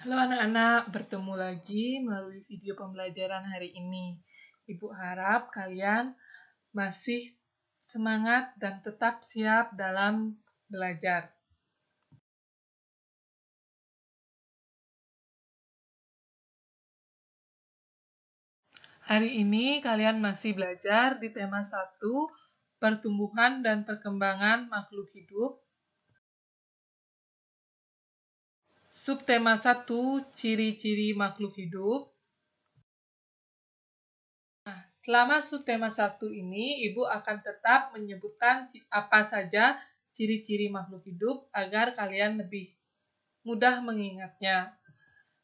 Halo anak-anak, bertemu lagi melalui video pembelajaran hari ini. Ibu harap kalian masih semangat dan tetap siap dalam belajar. Hari ini kalian masih belajar di tema 1, pertumbuhan dan perkembangan makhluk hidup. Subtema 1, ciri-ciri makhluk hidup. Nah, selama subtema 1 ini, Ibu akan tetap menyebutkan apa saja ciri-ciri makhluk hidup agar kalian lebih mudah mengingatnya.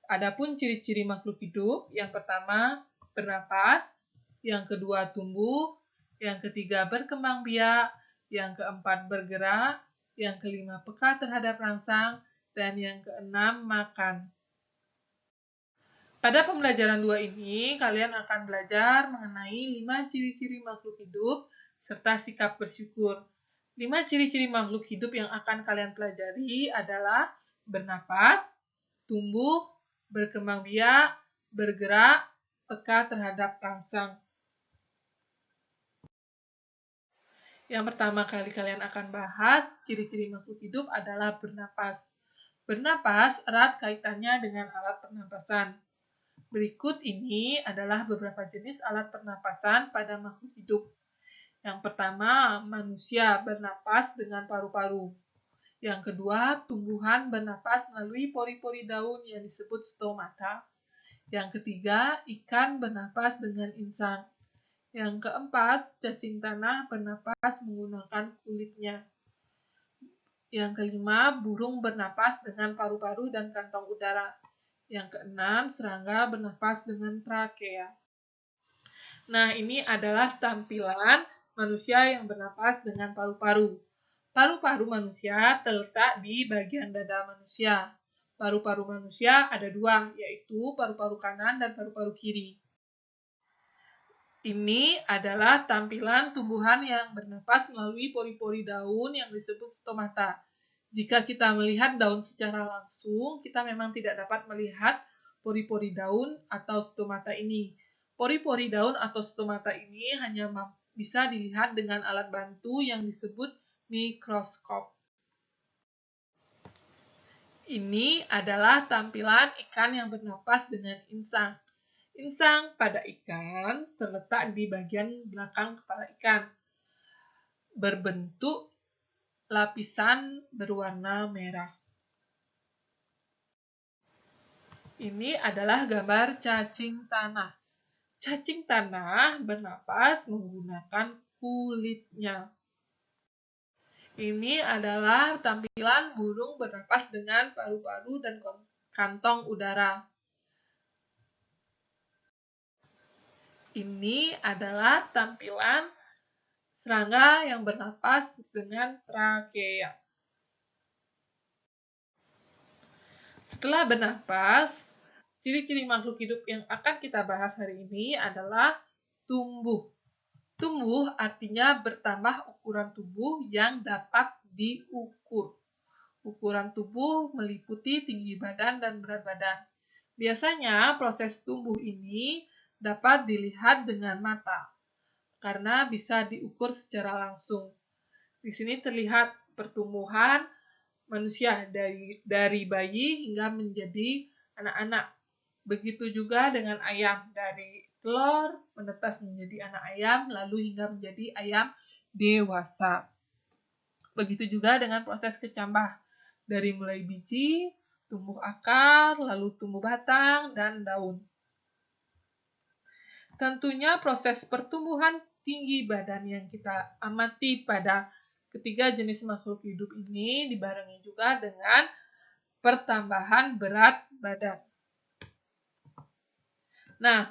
Adapun ciri-ciri makhluk hidup, yang pertama bernapas, yang kedua tumbuh, yang ketiga berkembang biak, yang keempat bergerak, yang kelima peka terhadap rangsang, dan yang keenam makan. Pada pembelajaran 2 ini, kalian akan belajar mengenai 5 ciri-ciri makhluk hidup serta sikap bersyukur. 5 ciri-ciri makhluk hidup yang akan kalian pelajari adalah bernapas, tumbuh, berkembang biak, bergerak, peka terhadap rangsang. Yang pertama kali kalian akan bahas ciri-ciri makhluk hidup adalah bernapas. Bernapas erat kaitannya dengan alat pernapasan. Berikut ini adalah beberapa jenis alat pernapasan pada makhluk hidup. Yang pertama, manusia bernapas dengan paru-paru. Yang kedua, tumbuhan bernapas melalui pori-pori daun yang disebut stomata. Yang ketiga, ikan bernapas dengan insang. Yang keempat, cacing tanah bernapas menggunakan kulitnya. Yang kelima, burung bernapas dengan paru-paru dan kantong udara. Yang keenam, serangga bernapas dengan trakea. Nah, ini adalah tampilan manusia yang bernapas dengan paru-paru. Paru-paru manusia terletak di bagian dada manusia. Paru-paru manusia ada dua, yaitu paru-paru kanan dan paru-paru kiri. Ini adalah tampilan tumbuhan yang bernapas melalui pori-pori daun yang disebut stomata. Jika kita melihat daun secara langsung, kita memang tidak dapat melihat pori-pori daun atau stomata ini. Pori-pori daun atau stomata ini hanya bisa dilihat dengan alat bantu yang disebut mikroskop. Ini adalah tampilan ikan yang bernapas dengan insang. Insang pada ikan terletak di bagian belakang kepala ikan, berbentuk lapisan berwarna merah. Ini adalah gambar cacing tanah. Cacing tanah bernapas menggunakan kulitnya. Ini adalah tampilan burung bernapas dengan paru-paru dan kantong udara. Ini adalah tampilan serangga yang bernapas dengan trakea. Setelah bernapas, ciri-ciri makhluk hidup yang akan kita bahas hari ini adalah tumbuh. Tumbuh artinya bertambah ukuran tubuh yang dapat diukur. Ukuran tubuh meliputi tinggi badan dan berat badan. Biasanya proses tumbuh ini dapat dilihat dengan mata, karena bisa diukur secara langsung. Di sini terlihat pertumbuhan manusia dari bayi hingga menjadi anak-anak. Begitu juga dengan ayam, dari telur menetas menjadi anak ayam, lalu hingga menjadi ayam dewasa. Begitu juga dengan proses kecambah, dari mulai biji, tumbuh akar, lalu tumbuh batang, dan daun. Tentunya proses pertumbuhan tinggi badan yang kita amati pada ketiga jenis makhluk hidup ini dibarengi juga dengan pertambahan berat badan. Nah,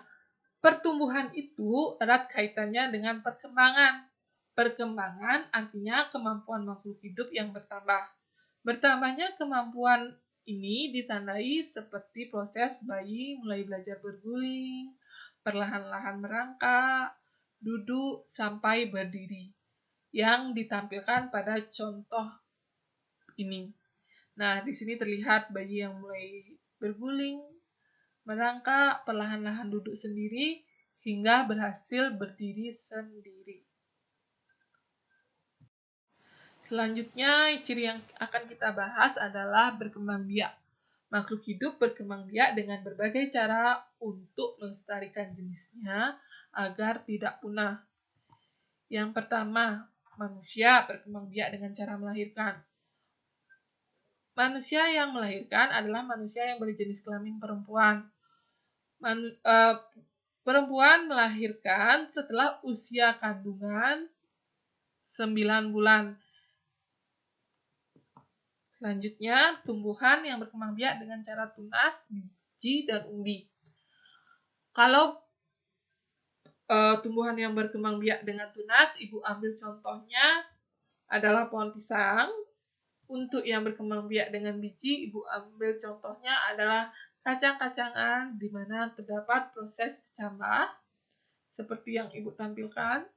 pertumbuhan itu erat kaitannya dengan perkembangan. Perkembangan artinya kemampuan makhluk hidup yang bertambah. Bertambahnya kemampuan ini ditandai seperti proses bayi mulai belajar berguling, perlahan-lahan merangkak, duduk, sampai berdiri, yang ditampilkan pada contoh ini. Nah, di sini terlihat bayi yang mulai berguling, merangkak, perlahan-lahan duduk sendiri, hingga berhasil berdiri sendiri. Selanjutnya, ciri yang akan kita bahas adalah berkembang biak. Makhluk hidup berkembang biak dengan berbagai cara untuk melestarikan jenisnya agar tidak punah. Yang pertama, manusia berkembang biak dengan cara melahirkan. Manusia yang melahirkan adalah manusia yang berjenis kelamin perempuan. Perempuan melahirkan setelah usia kandungan 9 bulan. Selanjutnya, tumbuhan yang berkembang biak dengan cara tunas, biji, dan umbi. Kalau tumbuhan yang berkembang biak dengan tunas, ibu ambil contohnya adalah pohon pisang. Untuk yang berkembang biak dengan biji, ibu ambil contohnya adalah kacang-kacangan di mana terdapat proses kecambah, seperti yang ibu tampilkan.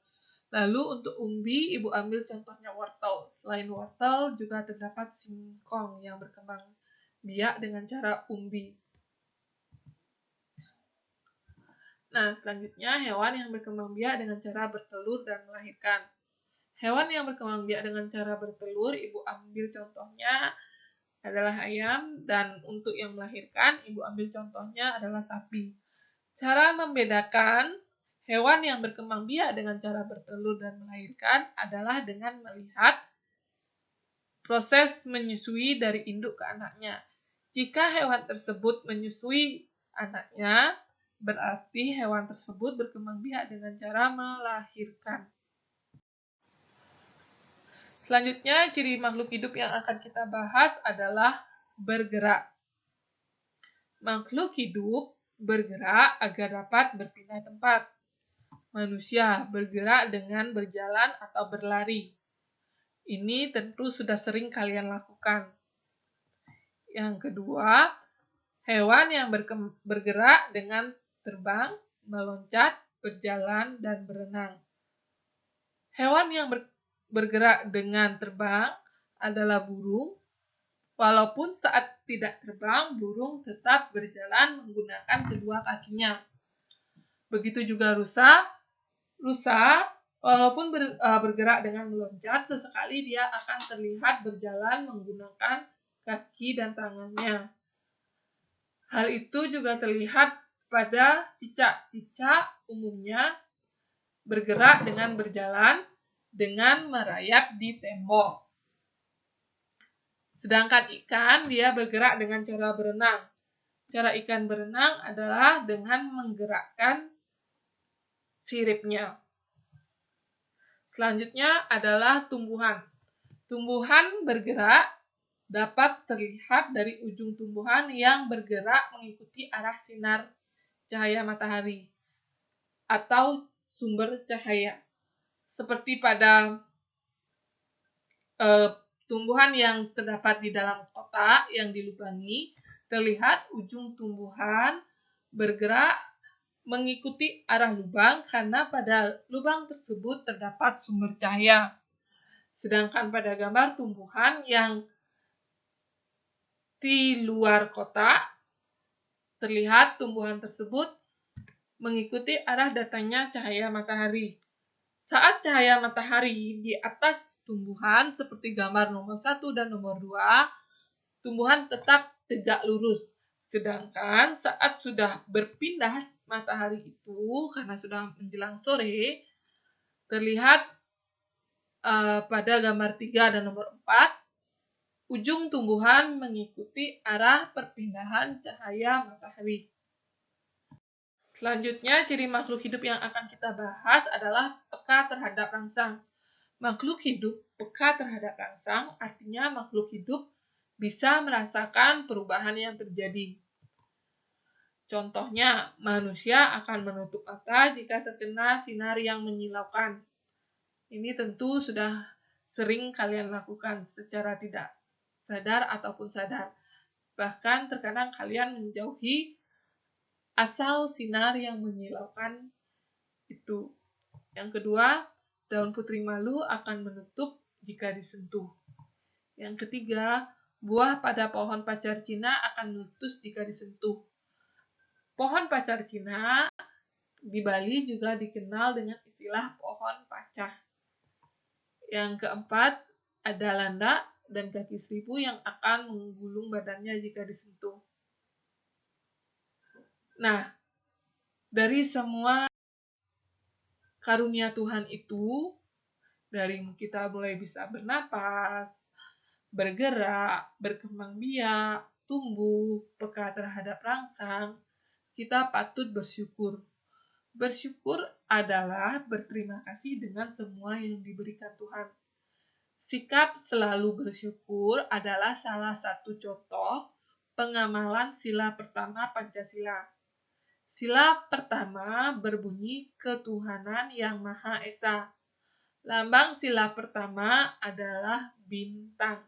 Lalu untuk umbi, ibu ambil contohnya wortel. Selain wortel, juga terdapat singkong yang berkembang biak dengan cara umbi. Nah, selanjutnya hewan yang berkembang biak dengan cara bertelur dan melahirkan. Hewan yang berkembang biak dengan cara bertelur, ibu ambil contohnya adalah ayam, dan untuk yang melahirkan, ibu ambil contohnya adalah sapi. Cara membedakan hewan yang berkembang biak dengan cara bertelur dan melahirkan adalah dengan melihat proses menyusui dari induk ke anaknya. Jika hewan tersebut menyusui anaknya, berarti hewan tersebut berkembang biak dengan cara melahirkan. Selanjutnya, ciri makhluk hidup yang akan kita bahas adalah bergerak. Makhluk hidup bergerak agar dapat berpindah tempat. Manusia bergerak dengan berjalan atau berlari. Ini tentu sudah sering kalian lakukan. Yang kedua, hewan yang bergerak dengan terbang, meloncat, berjalan, dan berenang. Hewan yang bergerak dengan terbang adalah burung. Walaupun saat tidak terbang, burung tetap berjalan menggunakan kedua kakinya. Begitu juga rusa. Rusa, walaupun bergerak dengan meloncat, sesekali dia akan terlihat berjalan menggunakan kaki dan tangannya. Hal itu juga terlihat pada cicak. Cicak umumnya bergerak dengan berjalan dengan merayap di tembok. Sedangkan ikan, dia bergerak dengan cara berenang. Cara ikan berenang adalah dengan menggerakkan siripnya. Selanjutnya adalah tumbuhan. Tumbuhan bergerak dapat terlihat dari ujung tumbuhan yang bergerak mengikuti arah sinar cahaya matahari atau sumber cahaya. Seperti pada tumbuhan yang terdapat di dalam kotak yang dilubangi, terlihat ujung tumbuhan bergerak mengikuti arah lubang karena pada lubang tersebut terdapat sumber cahaya. Sedangkan pada gambar tumbuhan yang di luar kotak, terlihat tumbuhan tersebut mengikuti arah datangnya cahaya matahari. Saat cahaya matahari di atas tumbuhan seperti gambar nomor 1 dan nomor 2, tumbuhan tetap tegak lurus. Sedangkan saat sudah berpindah matahari itu, karena sudah menjelang sore, terlihat pada gambar 3 dan nomor 4, ujung tumbuhan mengikuti arah perpindahan cahaya matahari. Selanjutnya, ciri makhluk hidup yang akan kita bahas adalah peka terhadap rangsang. Makhluk hidup peka terhadap rangsang artinya makhluk hidup bisa merasakan perubahan yang terjadi. Contohnya, manusia akan menutup mata jika terkena sinar yang menyilaukan. Ini tentu sudah sering kalian lakukan secara tidak sadar ataupun sadar. Bahkan terkadang kalian menjauhi asal sinar yang menyilaukan itu. Yang kedua, daun putri malu akan menutup jika disentuh. Yang ketiga, Buah pada pohon pacar Cina akan meletus jika disentuh. Pohon pacar Cina di Bali juga dikenal dengan istilah pohon pacah. Yang keempat, ada landak dan kaki seribu yang akan menggulung badannya jika disentuh. Nah, dari semua karunia Tuhan itu, dari kita mulai bisa bernapas, bergerak, berkembang biak, tumbuh, peka terhadap rangsang, kita patut bersyukur. Bersyukur adalah berterima kasih dengan semua yang diberikan Tuhan. Sikap selalu bersyukur adalah salah satu contoh pengamalan sila pertama Pancasila. Sila pertama berbunyi ketuhanan yang Maha Esa. Lambang sila pertama adalah bintang.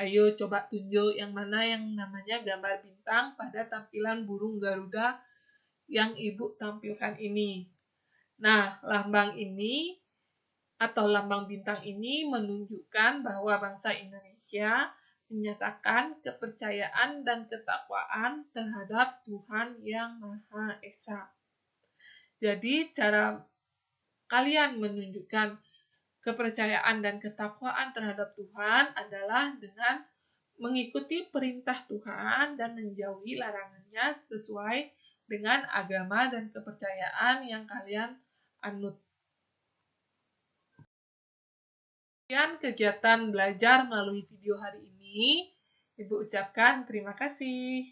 Ayo coba tunjuk yang mana yang namanya gambar bintang pada tampilan burung Garuda yang Ibu tampilkan ini. Nah, lambang ini atau lambang bintang ini menunjukkan bahwa bangsa Indonesia menyatakan kepercayaan dan ketakwaan terhadap Tuhan yang Maha Esa. Jadi, cara kalian menunjukkan kepercayaan dan ketakwaan terhadap Tuhan adalah dengan mengikuti perintah Tuhan dan menjauhi larangannya sesuai dengan agama dan kepercayaan yang kalian anut. Sekian kegiatan belajar melalui video hari ini. Ibu ucapkan terima kasih.